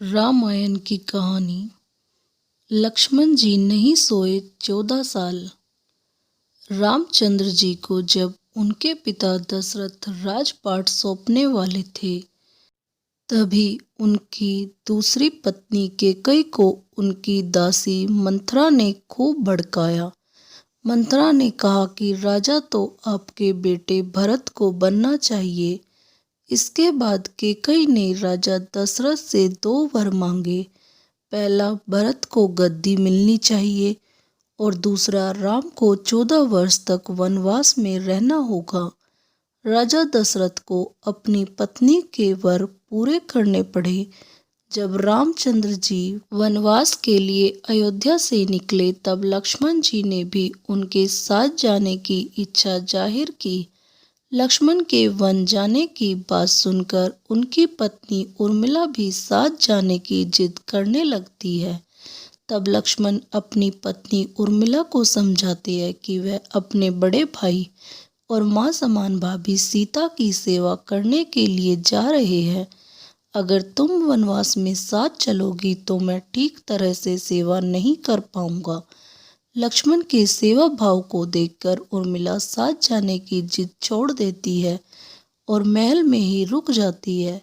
रामायण की कहानी। लक्ष्मण जी नहीं सोए 14 साल। रामचंद्र जी को जब उनके पिता दशरथ राजपाट सौंपने वाले थे, तभी उनकी दूसरी पत्नी कैकेयी को उनकी दासी मंथरा ने खूब भड़काया। मंथरा ने कहा कि राजा तो आपके बेटे भरत को बनना चाहिए। इसके बाद कैकेयी ने राजा दशरथ से 2 वर मांगे। पहला, भरत को गद्दी मिलनी चाहिए और दूसरा, राम को 14 वर्ष तक वनवास में रहना होगा। राजा दशरथ को अपनी पत्नी के वर पूरे करने पड़े। जब रामचंद्र जी वनवास के लिए अयोध्या से निकले, तब लक्ष्मण जी ने भी उनके साथ जाने की इच्छा जाहिर की। लक्ष्मण के वन जाने की बात सुनकर उनकी पत्नी उर्मिला भी साथ जाने की जिद करने लगती है। तब लक्ष्मण अपनी पत्नी उर्मिला को समझाते हैं कि वह अपने बड़े भाई और मां समान भाभी सीता की सेवा करने के लिए जा रहे हैं। अगर तुम वनवास में साथ चलोगी तो मैं ठीक तरह से सेवा नहीं कर पाऊंगा। लक्ष्मण के सेवा भाव को देखकर उर्मिला साथ जाने की जिद छोड़ देती है और महल में ही रुक जाती है।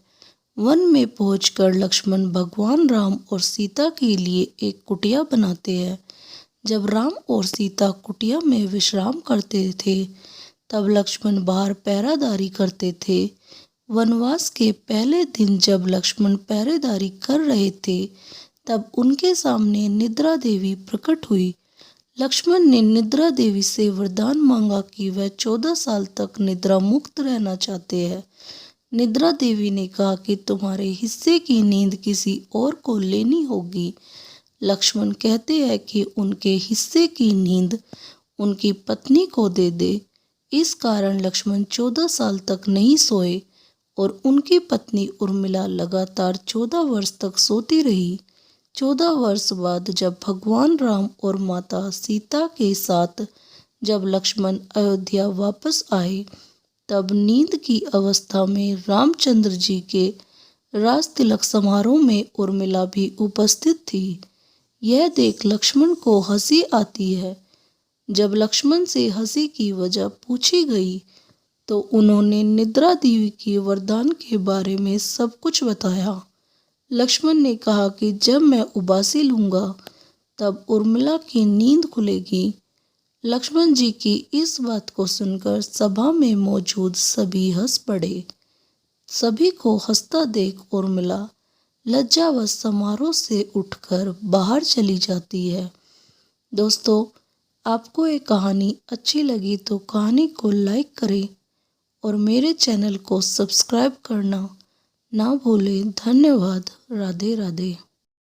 वन में पहुंचकर लक्ष्मण भगवान राम और सीता के लिए एक कुटिया बनाते हैं। जब राम और सीता कुटिया में विश्राम करते थे, तब लक्ष्मण बाहर पहरादारी करते थे। वनवास के पहले दिन जब लक्ष्मण पहरेदारी कर रहे थे, तब उनके सामने निद्रा देवी प्रकट हुई। लक्ष्मण ने निद्रा देवी से वरदान मांगा कि वह 14 साल तक निद्रा मुक्त रहना चाहते हैं। निद्रा देवी ने कहा कि तुम्हारे हिस्से की नींद किसी और को लेनी होगी। लक्ष्मण कहते हैं कि उनके हिस्से की नींद उनकी पत्नी को दे दे। इस कारण लक्ष्मण 14 साल तक नहीं सोए और उनकी पत्नी उर्मिला लगातार 14 वर्ष तक सोती रही। 14 वर्ष बाद जब भगवान राम और माता सीता के साथ जब लक्ष्मण अयोध्या वापस आए, तब नींद की अवस्था में रामचंद्र जी के राज तिलक समारोह में उर्मिला भी उपस्थित थी। यह देख लक्ष्मण को हंसी आती है। जब लक्ष्मण से हंसी की वजह पूछी गई, तो उन्होंने निद्रा देवी के वरदान के बारे में सब कुछ बताया। लक्ष्मण ने कहा कि जब मैं उबासी लूंगा, तब उर्मिला की नींद खुलेगी। लक्ष्मण जी की इस बात को सुनकर सभा में मौजूद सभी हंस पड़े। सभी को हंसता देख उर्मिला लज्जावश समारोह से उठकर बाहर चली जाती है। दोस्तों, आपको ये कहानी अच्छी लगी तो कहानी को लाइक करें और मेरे चैनल को सब्सक्राइब करना ना भूलें। धन्यवाद। राधे राधे।